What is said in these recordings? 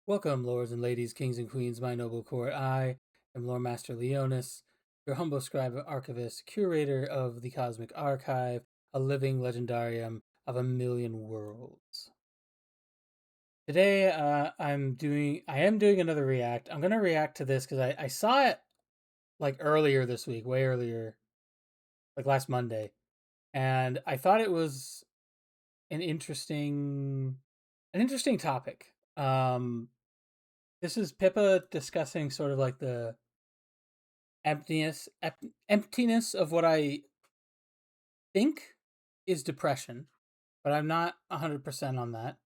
Welcome, lords and ladies, kings and queens, my noble court. I am Lord Master Leonis, your humble scribe and archivist, curator of the Cosmic Archive, a living legendarium of a million worlds. Today, I am doing another react. I'm gonna react to this because I saw it like earlier this week, way earlier, like last Monday, and I thought it was an interesting, topic. This is Pippa discussing sort of like the emptiness of what I think is depression, but I'm not 100% on that.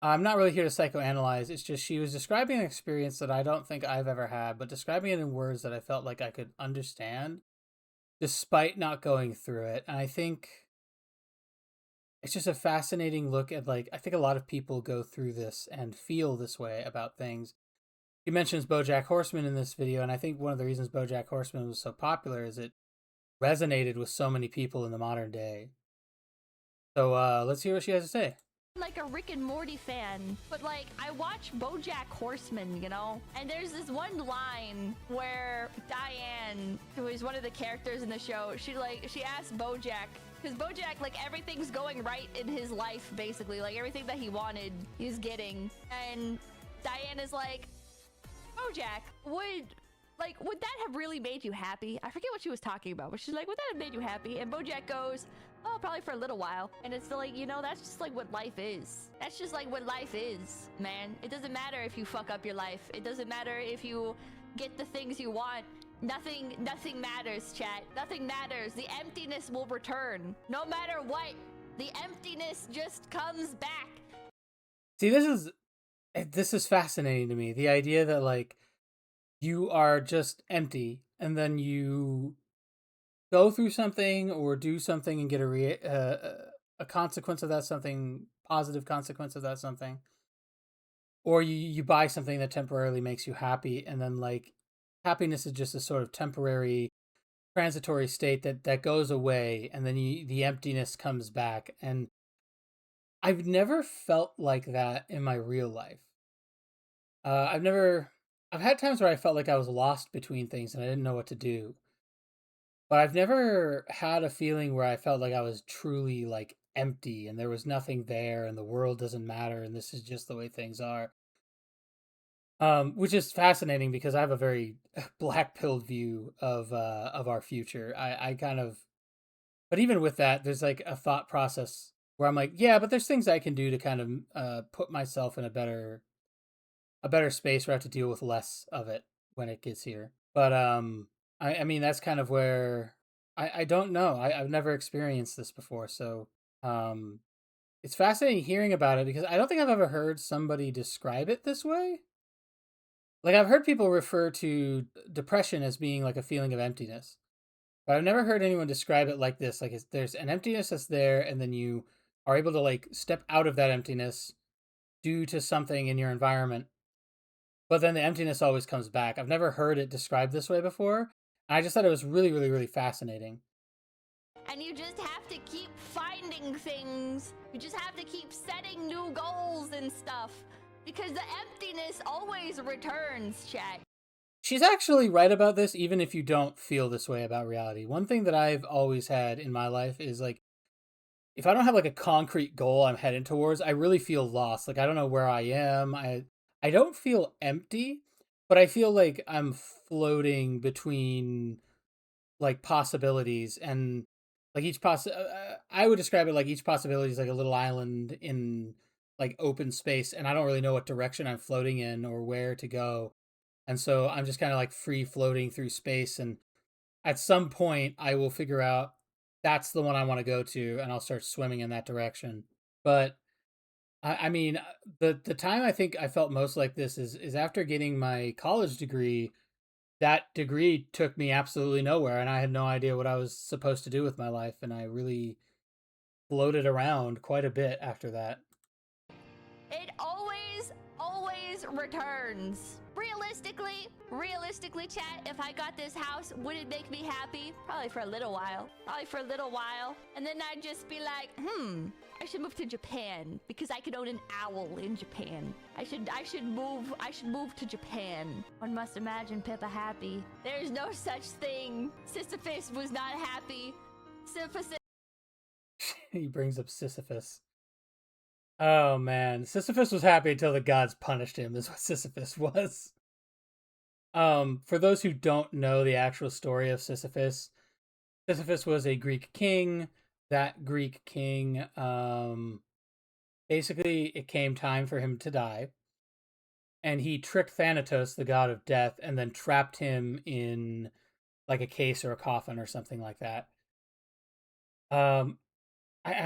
I'm not really here to psychoanalyze. It's just she was describing an experience that I don't think I've ever had, but describing it in words that I felt like I could understand despite not going through it. And I think it's just a fascinating look at, like, I think a lot of people go through this and feel this way about things. He mentions BoJack Horseman in this video, and I think one of the reasons BoJack Horseman was so popular is it resonated with so many people in the modern day. So let's hear what she has to say. Like a Rick and Morty fan, but like I watch BoJack Horseman, you know, and there's this one line where Diane, who is one of the characters in the show, she asks BoJack, because BoJack, like, everything's going right in his life, basically, like everything that he wanted he's getting, and Diane is like, BoJack, would that have really made you happy? I forget what she was talking about, but she's like, would that have made you happy? And BoJack goes, oh, probably for a little while. And it's like, you know, that's just like what life is. That's just like what life is, man. It doesn't matter if you fuck up your life. It doesn't matter if you get the things you want. Nothing matters, chat. Nothing matters. The emptiness will return. No matter what, the emptiness just comes back. See, this is fascinating to me. The idea that, like, you are just empty and then you go through something or do something and get a consequence of that something, positive consequence of that something, or you buy something that temporarily makes you happy, and then, like, happiness is just a sort of temporary transitory state that goes away, and then the emptiness comes back. And I've never felt like that in my real life. I've had times where I felt like I was lost between things and I didn't know what to do. But I've never had a feeling where I felt like I was truly, like, empty and there was nothing there and the world doesn't matter and this is just the way things are. Which is fascinating because I have a very black pilled view of our future. I kind of, but even with that, there's like a thought process where I'm like, yeah, but there's things I can do to kind of put myself in a better space where I have to deal with less of it when it gets here. But I mean that's kind of where I don't know. I've never experienced this before, so um, it's fascinating hearing about it because I don't think I've ever heard somebody describe it this way. Like, I've heard people refer to depression as being like a feeling of emptiness, but I've never heard anyone describe it like this. Like, there's an emptiness that's there, and then you are able to, like, step out of that emptiness due to something in your environment, but then the emptiness always comes back. I've never heard it described this way before. I just thought it was really, really, really fascinating. And you just have to keep finding things. You just have to keep setting new goals and stuff. Because the emptiness always returns, chat. She's actually right about this, even if you don't feel this way about reality. One thing that I've always had in my life is, like, if I don't have like a concrete goal I'm heading towards, I really feel lost. Like, I don't know where I am. I don't feel empty, but I feel like I'm floating between, like, possibilities, and like I would describe it like each possibility is like a little island in, like, open space, and I don't really know what direction I'm floating in or where to go. And so I'm just kind of like free floating through space, and at some point I will figure out that's the one I want to go to and I'll start swimming in that direction. But I mean, the time I think I felt most like this is after getting my college degree. That degree took me absolutely nowhere, and I had no idea what I was supposed to do with my life, and I really floated around quite a bit after that. It always Sisyphus returns. Realistically, chat, if I got this house, would it make me happy? Probably for a little while. And then I'd just be like, I should move to Japan because I could own an owl in Japan. I should move to Japan. One must imagine Pippa happy. There's no such thing. Sisyphus was not happy. Sisyphus. He brings up Sisyphus. Oh man, Sisyphus was happy until the gods punished him, is what Sisyphus was. For those who don't know the actual story of Sisyphus, Sisyphus was a Greek king. That Greek king, basically it came time for him to die. And he tricked Thanatos, the god of death, and then trapped him in like a case or a coffin or something like that. I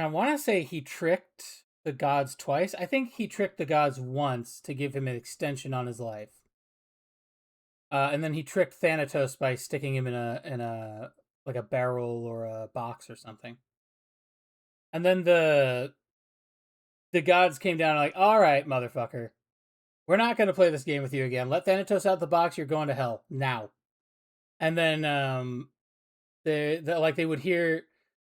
want to say he tricked the gods twice. I think he tricked the gods once to give him an extension on his life. And then he tricked Thanatos by sticking him in a like a barrel or a box or something. And then the gods came down like, "All right, motherfucker. We're not going to play this game with you again. Let Thanatos out the box. You're going to hell now." And then they would hear,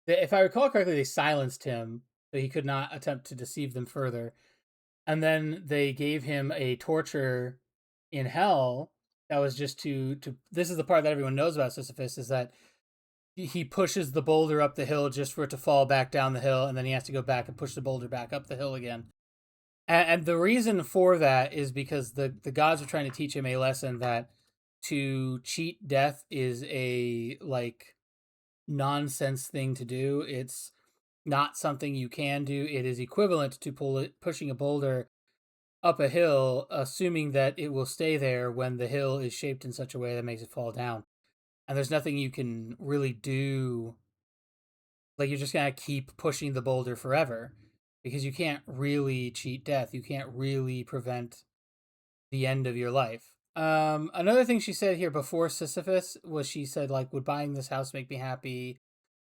if I recall correctly, they silenced him so he could not attempt to deceive them further. And then they gave him a torture in hell that was just to this is the part that everyone knows about Sisyphus, is that he pushes the boulder up the hill just for it to fall back down the hill, and then he has to go back and push the boulder back up the hill again. And the reason for that is because the gods are trying to teach him a lesson that to cheat death is a like nonsense thing to do. It's not something you can do. It is equivalent to pushing a boulder up a hill, assuming that it will stay there when the hill is shaped in such a way that makes it fall down. And there's nothing you can really do. Like, you're just gonna keep pushing the boulder forever because you can't really cheat death. You can't really prevent the end of your life. Another thing she said here before Sisyphus was, she said, like, would buying this house make me happy?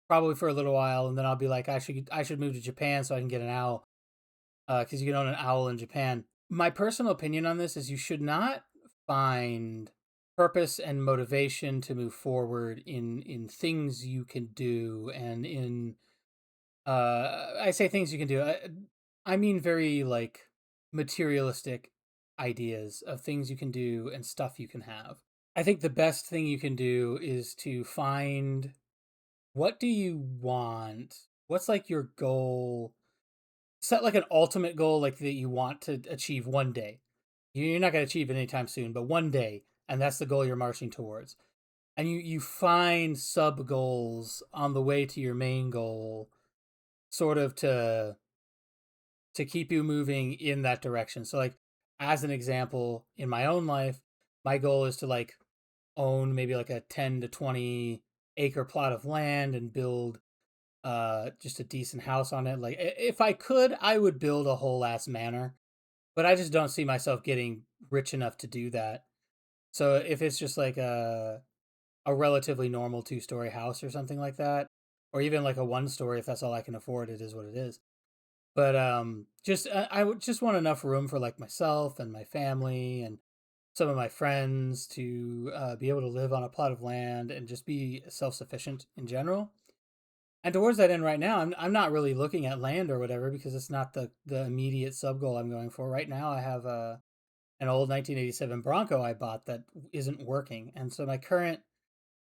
Probably for a little while, and then I'll be like, I should move to Japan so I can get an owl, because you can own an owl in Japan. My personal opinion on this is you should not find purpose and motivation to move forward in things you can do, and in I say things you can do, I mean very like materialistic ideas of things you can do and stuff you can have. I think the best thing you can do is to find, what do you want? What's like your goal? Set like an ultimate goal, like that you want to achieve one day. You're not going to achieve it anytime soon, but one day, and that's the goal you're marching towards. And you find sub goals on the way to your main goal, sort of to keep you moving in that direction. So like, as an example, in my own life, my goal is to like own maybe like a 10 to 20 acre plot of land and build just a decent house on it. Like, if I could, I would build a whole ass manor, but I just don't see myself getting rich enough to do that. So if it's just like a relatively normal 2-story house or something like that, or even like a 1-story, if that's all I can afford, it is what it is. But just I would just want enough room for like myself and my family and some of my friends to be able to live on a plot of land and just be self-sufficient in general. And towards that end right now, I'm not really looking at land or whatever, because it's not the immediate sub goal I'm going for. Right now I have an old 1987 Bronco I bought that isn't working. And so my current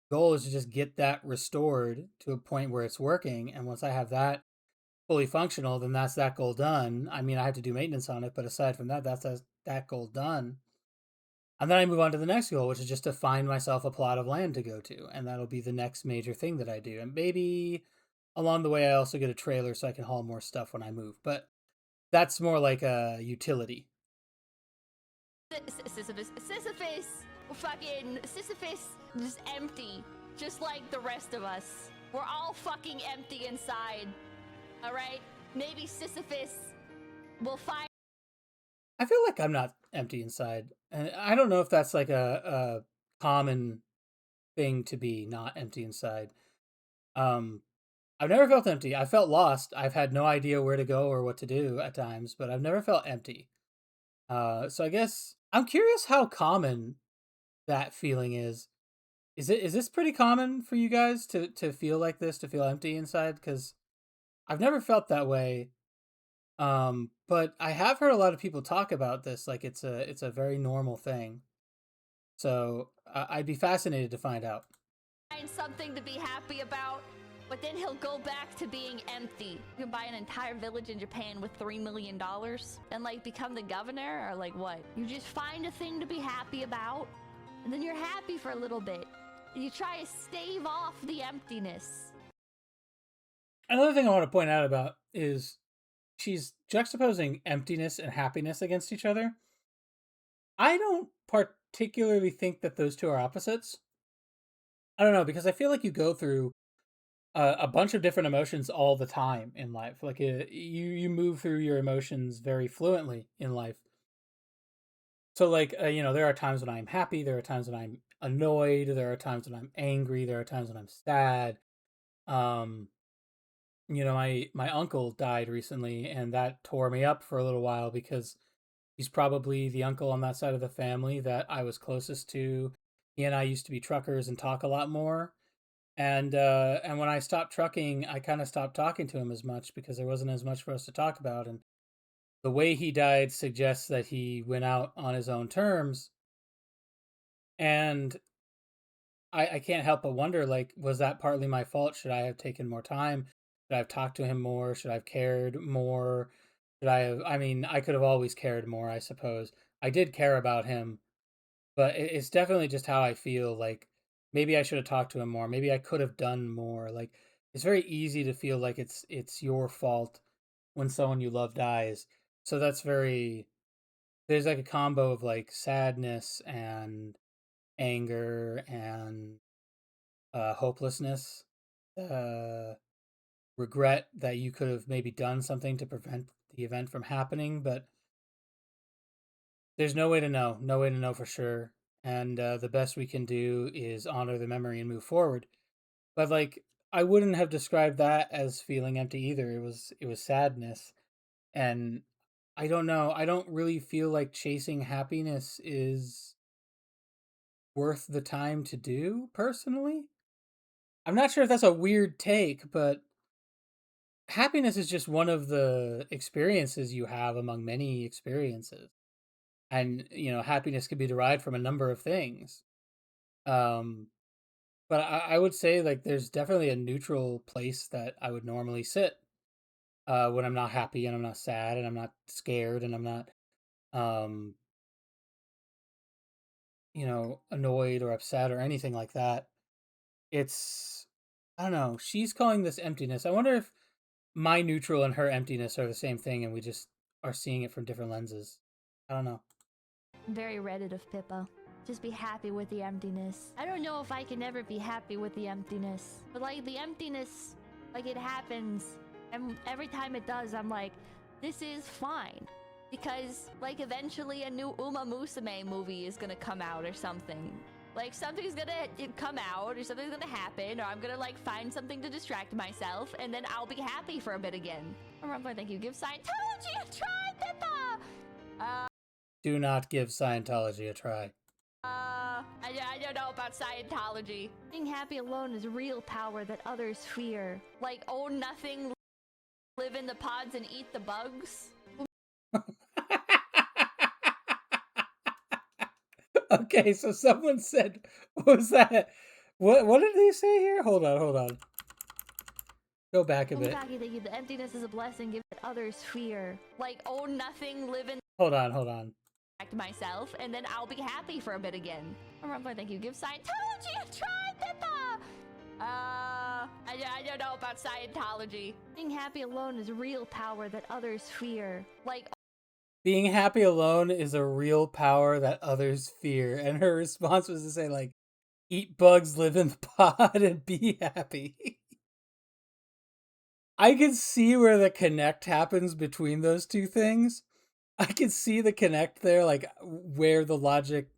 goal is to just get that restored to a point where it's working. And once I have that fully functional, then that's that goal done. I mean, I have to do maintenance on it, but aside from that, that's that goal done. And then I move on to the next goal, which is just to find myself a plot of land to go to. And that'll be the next major thing that I do. And maybe along the way, I also get a trailer so I can haul more stuff when I move. But that's more like a utility. Sisyphus, just empty, just like the rest of us. We're all fucking empty inside. All right, maybe Sisyphus will find. I feel like I'm not empty inside, and I don't know if that's like a common thing to be not empty inside. I've never felt empty. I felt lost. I've had no idea where to go or what to do at times, but I've never felt empty. So I guess I'm curious how common that feeling is. Is this pretty common for you guys to feel like this, to feel empty inside? Because I've never felt that way. But I have heard a lot of people talk about this, like it's a very normal thing. So I'd be fascinated to find out. Find something to be happy about, but then he'll go back to being empty. You can buy an entire village in Japan with $3 million and like become the governor, or like what? You just find a thing to be happy about, and then you're happy for a little bit. And you try to stave off the emptiness. Another thing I want to point out about is she's juxtaposing emptiness and happiness against each other. I don't particularly think that those two are opposites. I don't know, because I feel like you go through a bunch of different emotions all the time in life. Like you move through your emotions very fluently in life. So like there are times when I'm happy, there are times when I'm annoyed, there are times when I'm angry, there are times when I'm sad. Um my uncle died recently, and that tore me up for a little while because he's probably the uncle on that side of the family that I was closest to. He and I used to be truckers and talk a lot more. And when I stopped trucking, I kind of stopped talking to him as much because there wasn't as much for us to talk about. And the way he died suggests that he went out on his own terms. And I can't help but wonder, like, was that partly my fault? Should I have taken more time? Should I have talked to him more? Should I have cared more? Should I have, I mean, I could have always cared more, I suppose. I did care about him, but it's definitely just how I feel. Like, maybe I should have talked to him more. Maybe I could have done more. Like, it's very easy to feel like it's your fault when someone you love dies. So that's very, there's like a combo of like sadness and anger and hopelessness, uh, regret that you could have maybe done something to prevent the event from happening, but there's no way to know, no way to know for sure. And the best we can do is honor the memory and move forward. But like, I wouldn't have described that as feeling empty either. It was sadness, and I don't know. I don't really feel like chasing happiness is worth the time to do personally. I'm not sure if that's a weird take, but happiness is just one of the experiences you have among many experiences. And, happiness can be derived from a number of things. Um, but I would say like there's definitely a neutral place that I would normally sit when I'm not happy and I'm not sad and I'm not scared and I'm not um, annoyed or upset or anything like that. It's I don't know. She's calling this emptiness. I wonder if my neutral and her emptiness are the same thing and we just are seeing it from different lenses. I don't know. Very Reddit of Pippa. Just be happy with the emptiness. I don't know if I can ever be happy with the emptiness. But like the emptiness, like it happens. And every time it does, I'm like, this is fine. Because like eventually a new Uma Musume movie is gonna come out or something. Like something's gonna come out or something's gonna happen or I'm gonna like find something to distract myself and then I'll be happy for a bit again. Remember, thank you. Give Scientology a try, Pippa! Do not give Scientology a try. I don't know about Scientology. Being happy alone is real power that others fear. Like own nothing, live in the pods and eat the bugs. Okay, so someone said, what was that? What did they say here? Hold on. Go back a bit. The emptiness is a blessing given that others fear. Like own nothing, live in Hold on. myself, and then I'll be happy for a bit again. Remember, thank you. Give Scientology a try, Pippa! I don't know about Scientology. Being happy alone is real power that others fear. Like Being happy alone is a real power that others fear. And her response was to say, like, eat bugs, live in the pod, and be happy. I can see where the connect happens between those two things. I can see the connect there, like where the logic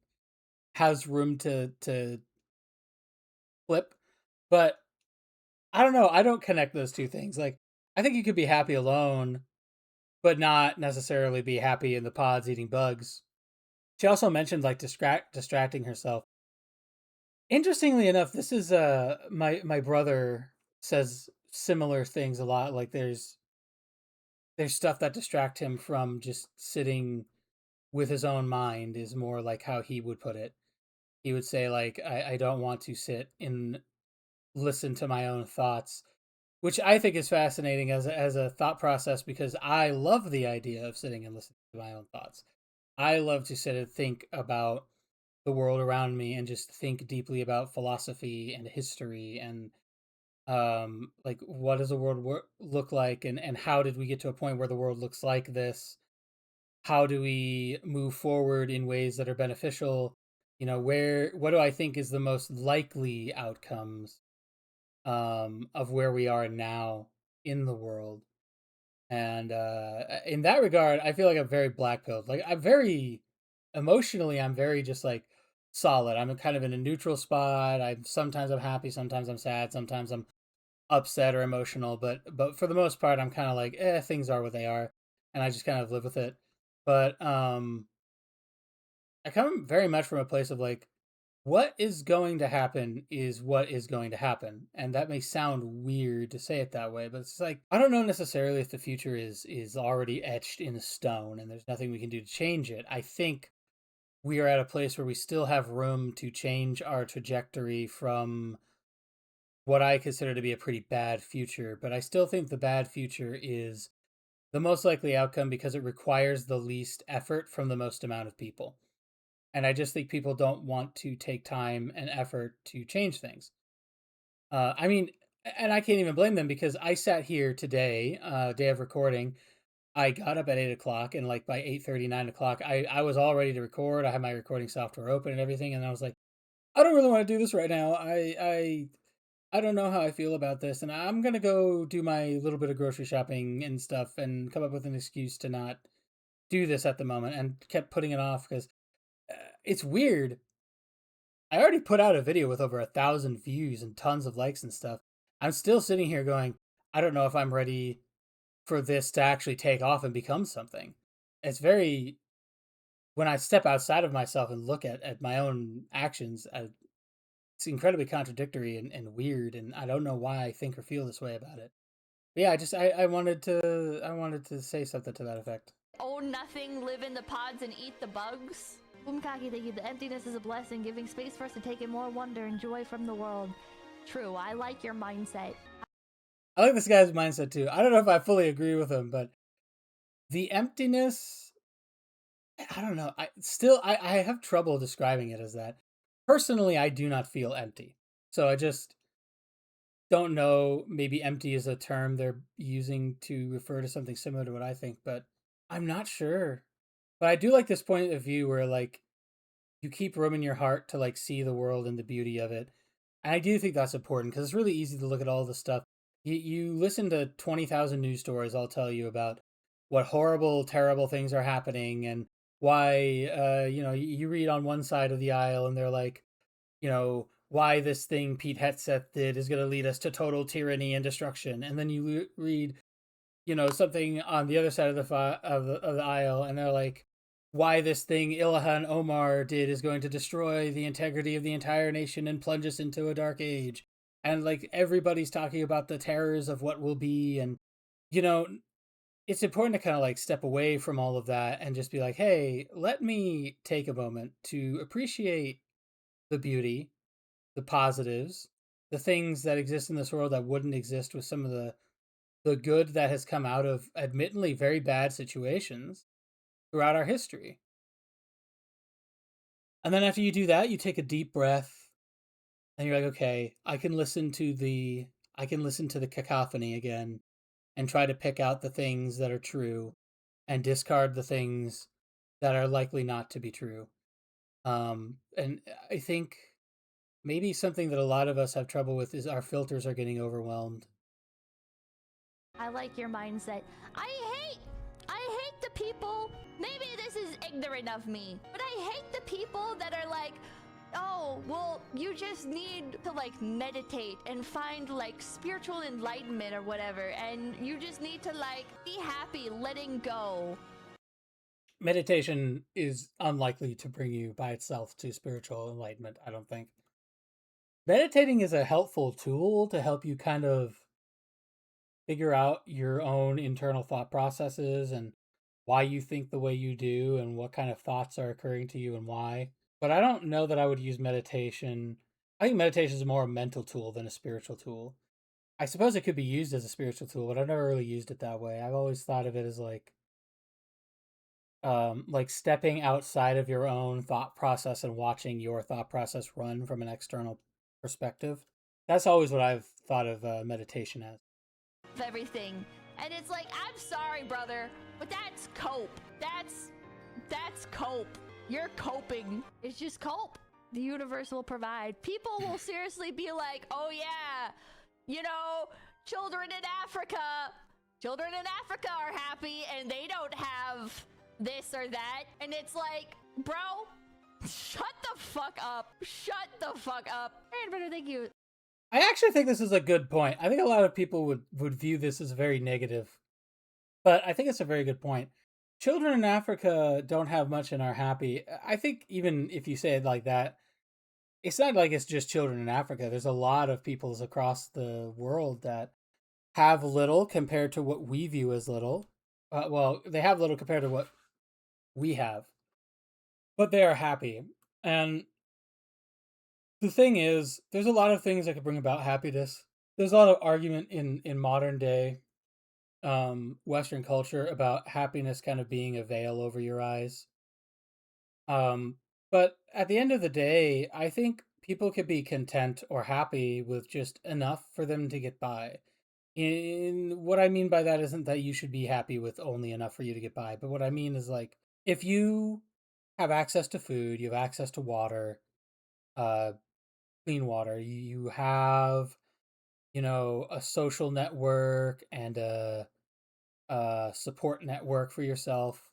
has room to flip. But I don't know. I don't connect those two things. Like, I think you could be happy alone, but not necessarily be happy in the pods eating bugs. She also mentioned like distracting herself. Interestingly enough, this is my brother says similar things a lot. Like there's stuff that distract him from just sitting with his own mind is more like how he would put it. He would say like I don't want to sit and listen to my own thoughts, which I think is fascinating as a thought process because I love the idea of sitting and listening to my own thoughts. I love to sit and think about the world around me and just think deeply about philosophy and history and like what does the world look like and how did we get to a point where the world looks like this, how do we move forward in ways that are beneficial, you know, where what do I think is the most likely outcomes of where we are now in the world. And in that regard, I feel like I'm very black pilled. Like I'm very emotionally, I'm very just like solid. I'm kind of in a neutral spot. I'm happy, sometimes I'm sad, sometimes I'm upset or emotional, but for the most part, I'm kind of like, things are what they are, and I just kind of live with it. But I come very much from a place of like, what is going to happen is what is going to happen, and that may sound weird to say it that way, but it's like I don't know necessarily if the future is already etched in stone and there's nothing we can do to change it. I think we are at a place where we still have room to change our trajectory from what I consider to be a pretty bad future, but I still think the bad future is the most likely outcome because it requires the least effort from the most amount of people. And I just think people don't want to take time and effort to change things. I mean, and I can't even blame them because I sat here today, day of recording. I got up at 8 o'clock, and like by 8:30, 9 o'clock, I was all ready to record. I had my recording software open and everything, and I was like, I don't really want to do this right now. I don't know how I feel about this, and I'm gonna go do my little bit of grocery shopping and stuff, and come up with an excuse to not do this at the moment, and kept putting it off because it's weird. I already put out a video with over 1,000 views and tons of likes and stuff. I'm still sitting here going, I don't know if I'm ready for this to actually take off and become something. It's very when I step outside of myself and look at my own actions, it's incredibly contradictory and weird, and I don't know why I think or feel this way about it. But yeah, I wanted to say something to that effect. Own nothing, live in the pods, and eat the bugs. Umkaki, thank you. The emptiness is a blessing, giving space for us to take in more wonder and joy from the world. True, I like your mindset. I like this guy's mindset too. I don't know if I fully agree with him, but the emptiness, I don't know. I have trouble describing it as that. Personally, I do not feel empty. So I just don't know. Maybe empty is a term they're using to refer to something similar to what I think, but I'm not sure. But I do like this point of view where like you keep room in your heart to like see the world and the beauty of it. And I do think that's important because it's really easy to look at all the stuff. You listen to 20,000 news stories, I'll tell you about what horrible, terrible things are happening and why, you know, you read on one side of the aisle and they're like, you know, why this thing Pete Hegseth did is going to lead us to total tyranny and destruction. And then you read, you know, something on the other side of the aisle, and they're like, why this thing Ilhan Omar did is going to destroy the integrity of the entire nation and plunge us into a dark age. And like everybody's talking about the terrors of what will be, and you know, it's important to kind of like step away from all of that and just be like, hey, let me take a moment to appreciate the beauty, the positives, the things that exist in this world that wouldn't exist with some of the good that has come out of admittedly very bad situations throughout our history. And then after you do that, you take a deep breath and you're like, okay, I can listen to the cacophony again and try to pick out the things that are true and discard the things that are likely not to be true. And I think maybe something that a lot of us have trouble with is our filters are getting overwhelmed. I like your mindset. I hate the people. Maybe this is ignorant of me, but I hate the people that are like, oh, well, you just need to like meditate and find like spiritual enlightenment or whatever, and you just need to like be happy letting go. Meditation is unlikely to bring you by itself to spiritual enlightenment, I don't think. Meditating is a helpful tool to help you kind of figure out your own internal thought processes and why you think the way you do and what kind of thoughts are occurring to you and why. But I don't know that I would use meditation. I think meditation is more a mental tool than a spiritual tool. I suppose it could be used as a spiritual tool, but I've never really used it that way. I've always thought of it as like stepping outside of your own thought process and watching your thought process run from an external perspective. That's always what I've thought of meditation as. Everything. And it's like, I'm sorry, brother, but that's cope. That's cope. You're coping. It's just cope. The universe will provide. People will seriously be like, oh yeah, you know, children in Africa are happy and they don't have this or that. And it's like, bro, shut the fuck up. Shut the fuck up. And brother, thank you. I actually think this is a good point. I think a lot of people would view this as very negative, but I think it's a very good point. Children in Africa don't have much and are happy. I think even if you say it like that, it's not like it's just children in Africa. There's a lot of peoples across the world that have little compared to what we view as little. Well, they have little compared to what we have, but they are happy. And the thing is, there's a lot of things that could bring about happiness. There's a lot of argument in modern day Western culture about happiness kind of being a veil over your eyes. Um, but at the end of the day, I think people could be content or happy with just enough for them to get by. In what I mean by that isn't that you should be happy with only enough for you to get by, but what I mean is like if you have access to food, you have access to water, uh, clean water, you have, you know, a social network and a support network for yourself.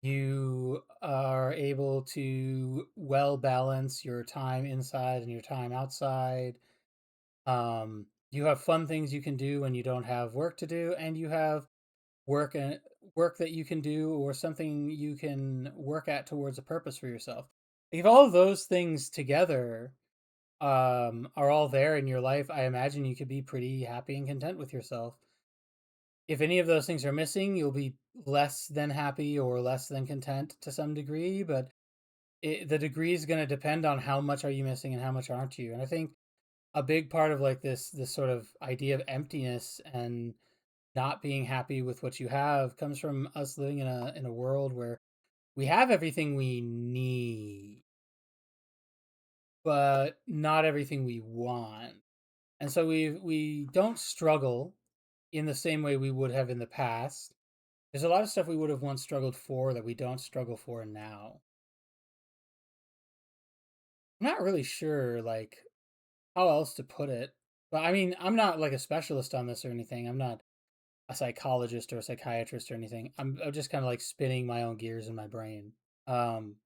You are able to well balance your time inside and your time outside. You have fun things you can do when you don't have work to do, and you have work and work that you can do or something you can work at towards a purpose for yourself. If all of those things together are all there in your life, I imagine you could be pretty happy and content with yourself. If any of those things are missing, you'll be less than happy or less than content to some degree, but the degree is going to depend on how much are you missing and how much aren't you. And I think a big part of like this sort of idea of emptiness and not being happy with what you have comes from us living in a world where we have everything we need, but not everything we want. And so we don't struggle in the same way we would have in the past. There's a lot of stuff we would have once struggled for that we don't struggle for now. I'm not really sure like how else to put it. But I mean, I'm not like a specialist on this or anything. I'm not a psychologist or a psychiatrist or anything. I'm just kind of like spinning my own gears in my brain. Um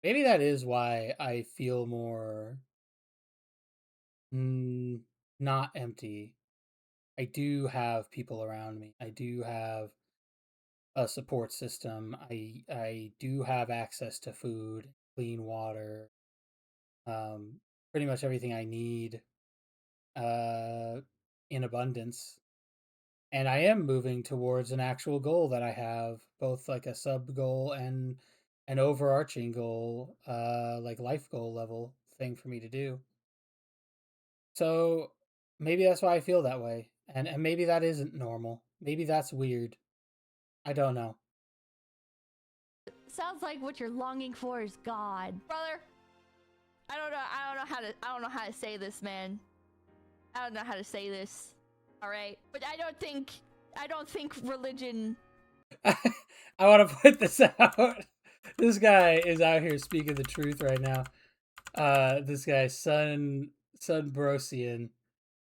Maybe that is why I feel more mm, not empty. I do have people around me. I do have a support system. I do have access to food, clean water, pretty much everything I need uh, in abundance. And I am moving towards an actual goal that I have, both like a sub goal and an overarching goal, like life goal level thing for me to do. So maybe that's why I feel that way. And maybe that isn't normal. Maybe that's weird. I don't know. Sounds like what you're longing for is God. Brother, I don't know how to say this, man. I don't know how to say this. All right. But I don't think religion. I want to put this out. This guy is out here speaking the truth right now. This guy, Son Brosian.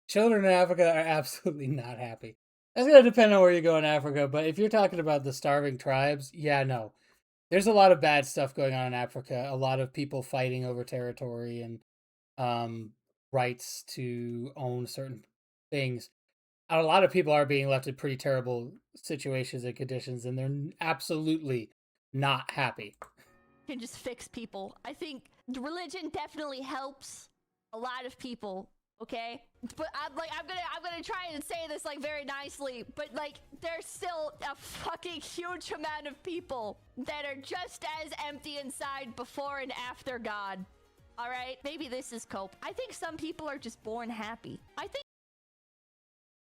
Children in Africa are absolutely not happy. That's gonna depend on where you go in Africa, but if you're talking about the starving tribes, yeah, no. there's a lot of bad stuff going on in Africa. A lot of people fighting over territory and um, rights to own certain things. A lot of people are being left in pretty terrible situations and conditions, and they're absolutely not happy. Can just fix people. I think religion definitely helps a lot of people. Okay, but I'm gonna try and say this like very nicely, but like there's still a fucking huge amount of people that are just as empty inside before and after God. All right, maybe this is cope. I think some people are just born happy. I think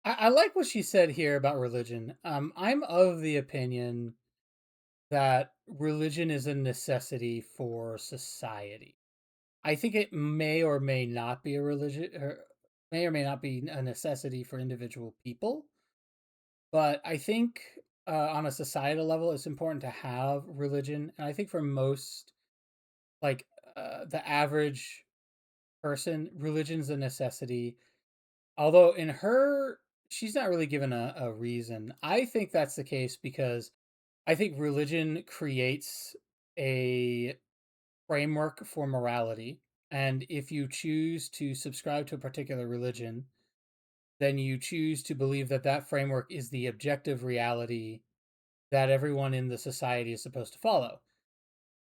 I like what she said here about religion. I'm of the opinion that religion is a necessity for society. I think it may or may not be a religion, or may or may not be a necessity for individual people. But I think on a societal level, it's important to have religion. And I think for most, like the average person, religion's a necessity. Although in her, she's not really given a reason. I think that's the case because I think religion creates a framework for morality. And if you choose to subscribe to a particular religion, then you choose to believe that that framework is the objective reality that everyone in the society is supposed to follow.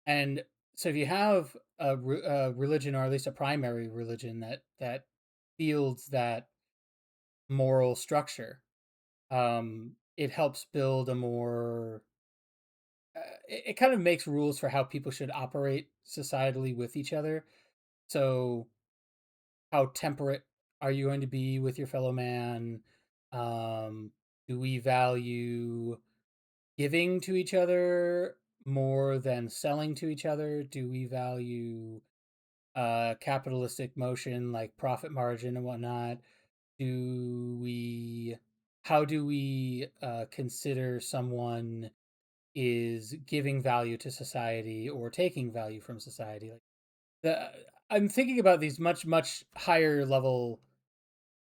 And so if you have a religion, or at least a primary religion that fields that moral structure, it helps build a more it kind of makes rules for how people should operate societally with each other. So how temperate are you going to be with your fellow man? Um, do we value giving to each other more than selling to each other? Do we value capitalistic motion like profit margin and whatnot? Do we, how do we consider someone is giving value to society or taking value from society? Like the, I'm thinking about these much higher level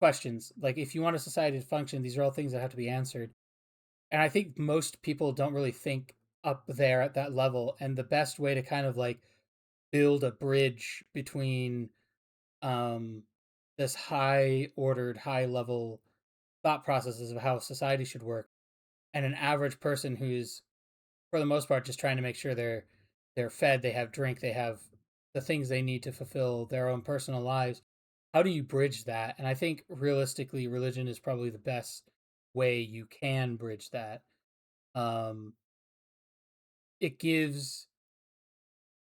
questions. Like if you want a society to function, these are all things that have to be answered. And I think most people don't really think up there at that level. And the best way to kind of like build a bridge between um, this high ordered, high level thought processes of how society should work and an average person who's, for the most part, just trying to make sure they're fed, they have drink, they have the things they need to fulfill their own personal lives. How do you bridge that? And I think realistically, religion is probably the best way you can bridge that. Um, it gives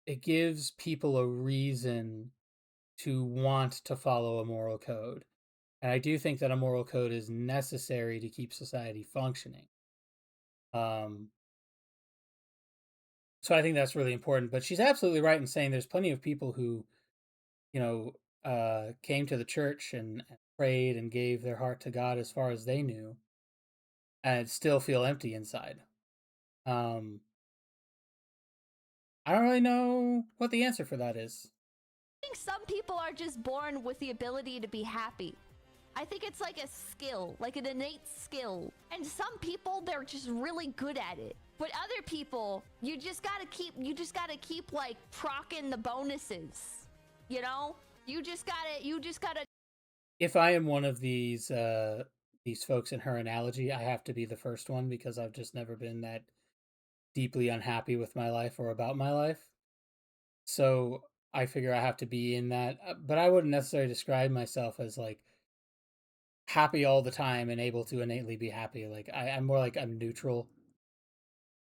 it gives people a reason to want to follow a moral code. And I do think that a moral code is necessary to keep society functioning. Um, so I think that's really important. But she's absolutely right in saying there's plenty of people who, you know, came to the church and prayed and gave their heart to God as far as they knew, and still feel empty inside. Um, I don't really know what the answer for that is. think some people are just born with the ability to be happy. I think it's like a skill, like an innate skill. And some people, they're just really good at it. But other people, you just gotta keep like procking the bonuses. You know? You just gotta If I am one of these folks in her analogy, I have to be the first one because I've just never been that deeply unhappy with my life or about my life. So I figure I have to be in that, but I wouldn't necessarily describe myself as like happy all the time and able to innately be happy. Like I'm more like I'm neutral,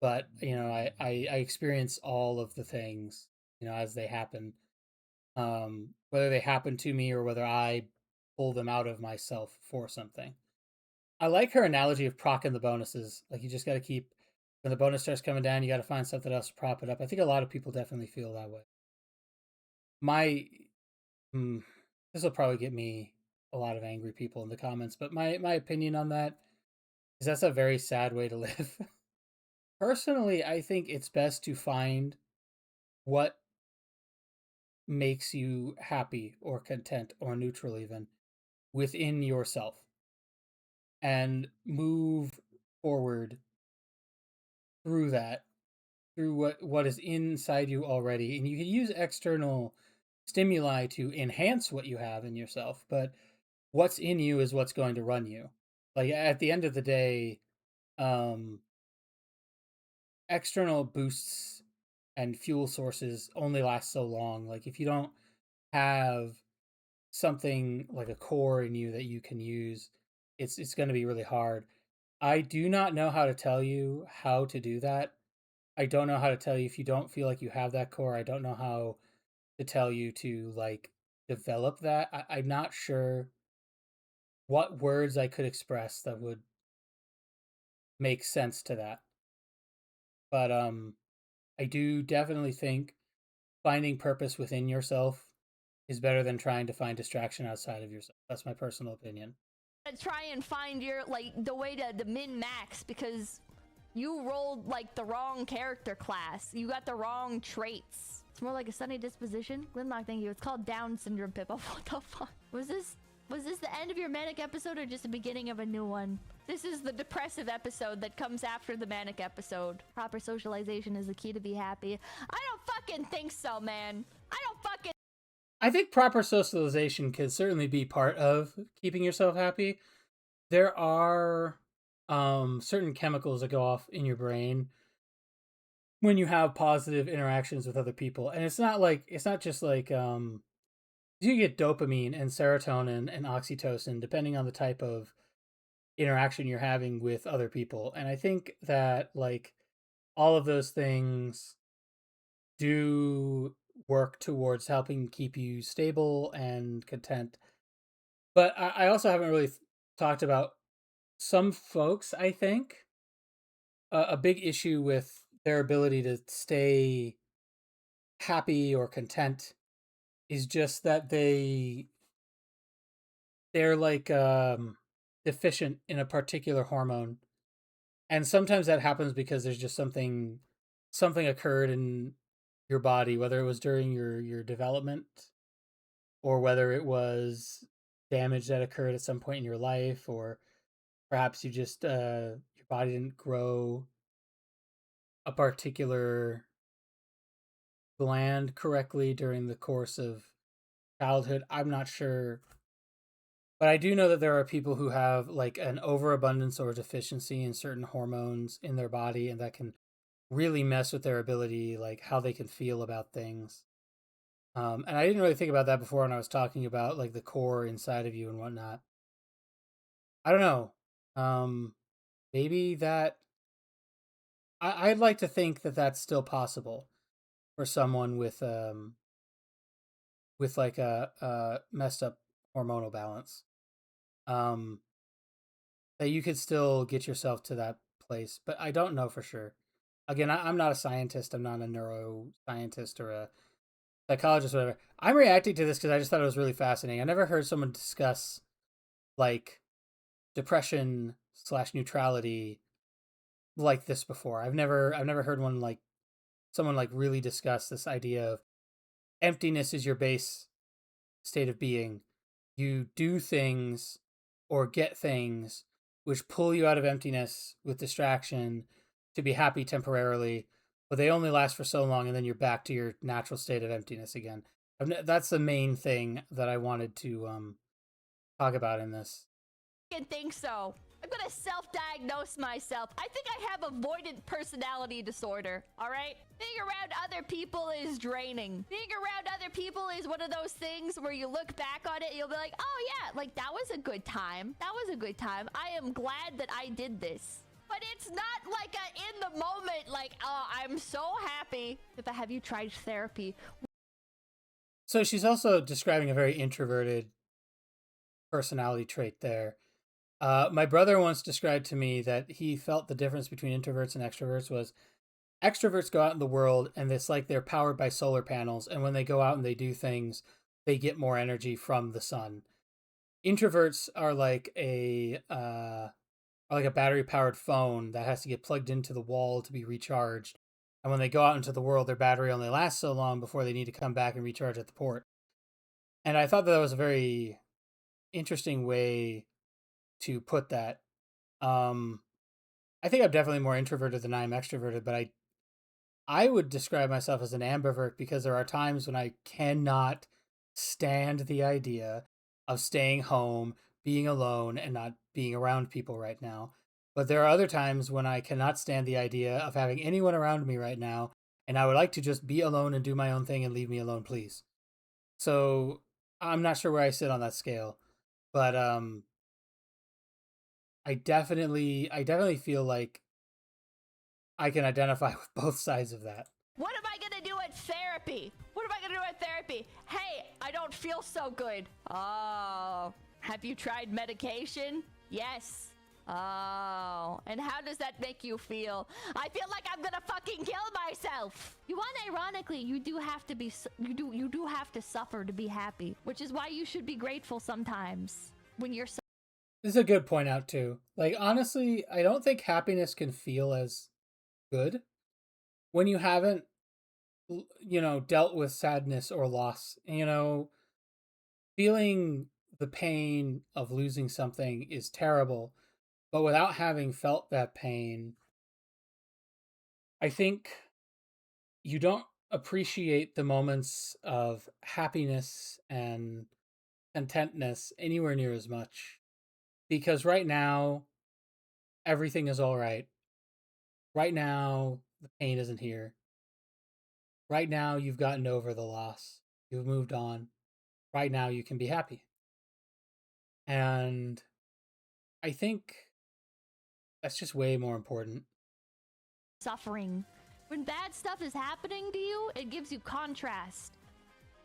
but you know, I experience all of the things, you know, as they happen. Whether they happen to me or whether I pull them out of myself for something. I like her analogy of procking the bonuses. Like you just got to keep when the bonus starts coming down, you got to find something else to prop it up. I think a lot of people definitely feel that way. My mm, this will probably get me a lot of angry people in the comments, but my opinion on that is that's a very sad way to live. Personally, I think it's best to find what makes you happy or content or neutral even within yourself and move forward through that through what is inside you already, and you can use external stimuli to enhance what you have in yourself, but what's in you is what's going to run you. Like at the end of the day, um external boosts and fuel sources only last so long. Like if you don't have something like a core in you that you can use, it's going to be really hard. I do not know how to tell you how to do that. I don't know how to tell you if you don't feel like you have that core. I don't know how to tell you to like develop that. I'm not sure what words I could express that would make sense to that. But I do definitely think finding purpose within yourself is better than trying to find distraction outside of yourself. That's my personal opinion. To try and find your like the way to min max because you rolled like the wrong character class. You got the wrong traits. It's more like a sunny disposition. Glimlock, thank you. It's called Down syndrome, Pippa. What the fuck? Was this the end of your manic episode or just the beginning of a new one? This is the depressive episode that comes after the manic episode. Proper socialization is the key to be happy. I don't fucking think so, man. I don't fucking. I think proper socialization can certainly be part of keeping yourself happy. There are certain chemicals that go off in your brain when you have positive interactions with other people. And it's not just like you get dopamine and serotonin and oxytocin depending on the type of interaction you're having with other people. And I think that like all of those things do work towards helping keep you stable and content. But I also haven't really talked about some folks, I think, a big issue with their ability to stay happy or content is just that they're like deficient in a particular hormone. And sometimes that happens because there's just something occurred in your body, whether it was during your development or whether it was damage that occurred at some point in your life, or perhaps you just your body didn't grow a particular gland correctly during the course of childhood. I'm not sure, but I do know that there are people who have like an overabundance or deficiency in certain hormones in their body, and that can really mess with their ability, like how they can feel about things. And I didn't really think about that before when I was talking about like the core inside of you and whatnot. I don't know. Um, maybe that I'd like to think that that's still possible for someone with like a messed up hormonal balance. Um, that you could still get yourself to that place, but I don't know for sure. Again, I'm not a scientist. I'm not a neuroscientist or a psychologist or whatever. I'm reacting to this because I just thought it was really fascinating. I never heard someone discuss like depression slash neutrality like this before. I've never heard one like someone like really discuss this idea of emptiness is your base state of being. You do things or get things which pull you out of emptiness with distraction to be happy temporarily, but they only last for so long and then you're back to your natural state of emptiness again. That's the main thing that I wanted to talk about in this. Think so. I'm gonna self-diagnose myself. I think I have avoidant personality disorder, all right? Being around other people is draining. Being around other people is one of those things where you look back on it and you'll be like, oh yeah, like that was a good time. That was a good time. I am glad that I did this. But it's not like a in the moment, like, oh, I'm so happy. But have you tried therapy? So she's also describing a very introverted personality trait there. My brother once described to me that he felt the difference between introverts and extroverts was extroverts go out in the world and it's like they're powered by solar panels, and when they go out and they do things, they get more energy from the sun. Introverts are like a battery powered phone that has to get plugged into the wall to be recharged. And when they go out into the world, their battery only lasts so long before they need to come back and recharge at the port. And I thought that was a very interesting way to put that. Um, I think I'm definitely more introverted than I am extroverted, but I would describe myself as an ambivert because there are times when I cannot stand the idea of staying home, being alone, and not being around people right now. But there are other times when I cannot stand the idea of having anyone around me right now, and I would like to just be alone and do my own thing and leave me alone, please. So I'm not sure where I sit on that scale, but I definitely feel like I can identify with both sides of that. What am I gonna do at therapy? What am I gonna do at therapy? Hey, I don't feel so good. Oh, have you tried medication? Yes. Oh, and how does that make you feel? I feel like I'm gonna fucking kill myself. You unironically, you do have to be, you do have to suffer to be happy, which is why you should be grateful sometimes when you're. This is a good point out too. Like honestly, I don't think happiness can feel as good when you haven't dealt with sadness or loss. Feeling the pain of losing something is terrible, but without having felt that pain, I think you don't appreciate the moments of happiness and contentness anywhere near as much because right now everything is all right. Right now the pain isn't here. Right now you've gotten over the loss. You've moved on. Right now you can be happy. And I think that's just way more important. Suffering. When bad stuff is happening to you, it gives you contrast.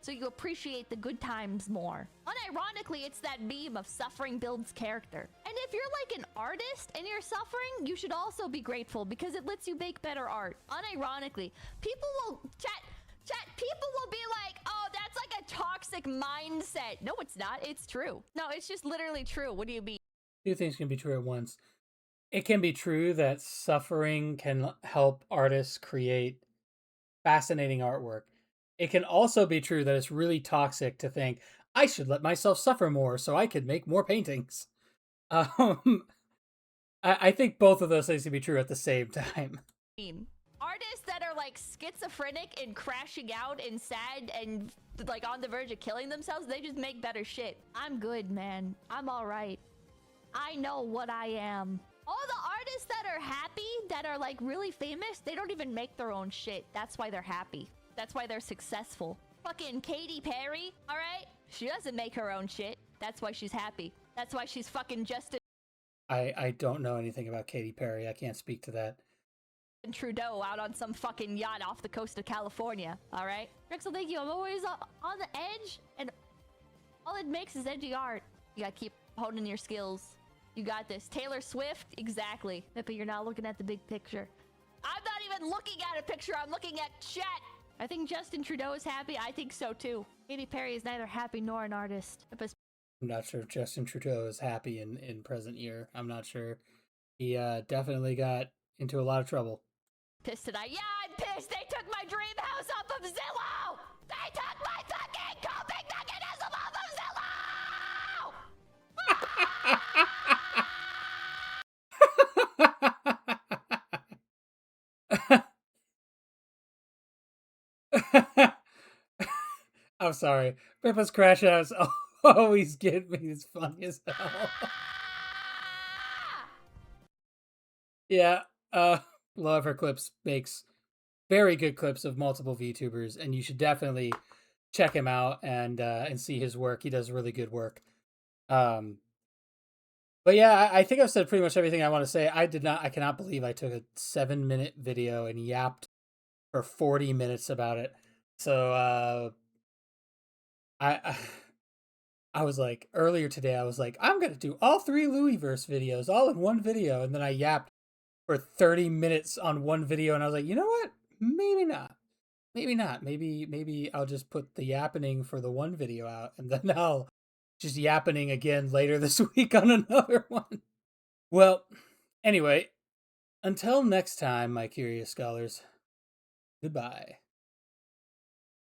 So you appreciate the good times more. Unironically, it's that meme of suffering builds character. And if you're like an artist and you're suffering, you should also be grateful because it lets you make better art. Unironically, people will people will be like, oh, that's like a toxic mindset. No, it's not. It's true. No, it's just literally true. What do you mean? Two things can be true at once. It can be true that suffering can help artists create fascinating artwork. It can also be true that it's really toxic to think I should let myself suffer more so I could make more paintings. Um, I think both of those things can be true at the same time. Artists that are like schizophrenic and crashing out and sad and like on the verge of killing themselves, they just make better shit. I'm good, man. I'm all right. I know what I am. All the artists that are happy, that are like really famous, they don't even make their own shit. That's why they're happy. That's why they're successful. Fucking Katy Perry, all right? She doesn't make her own shit. That's why she's happy. That's why she's fucking Justin I don't know anything about Katy Perry. I can't speak to that. Trudeau out on some fucking yacht off the coast of California, all right? Drexel, thank you. I'm always on the edge, and all it makes is edgy art. You gotta keep honing your skills. You got this. Taylor Swift, exactly. Pippa, you're not looking at the big picture. I'm not even looking at a picture. I'm looking at chat. I think Justin Trudeau is happy. I think so too. Katy Perry is neither happy nor an artist. Pippa's I'm not sure if Justin Trudeau is happy in present year. I'm not sure. He definitely got into a lot of trouble. pissed tonight. Yeah, I'm pissed. They took my dream house off of Zillow. They took my fucking coping mechanism off of Zillow! I'm sorry. Pippa's crash outs always get me. It's funny as hell. Yeah, love her clips. Makes very good clips of multiple VTubers, and you should definitely check him out and see his work. He does really good work. But yeah, I think I've said pretty much everything I want to say. I cannot believe I took a 7-minute video and yapped for 40 minutes about it. So I I was like earlier today. I was like, I'm gonna do all 3 Louisverse videos all in one video, and then I yapped for 30 minutes on one video, and I was like, you know what? Maybe not. Maybe not. Maybe I'll just put the yappening for the one video out, and then I'll just yappening again later this week on another one. Well, anyway, until next time, my curious scholars, goodbye.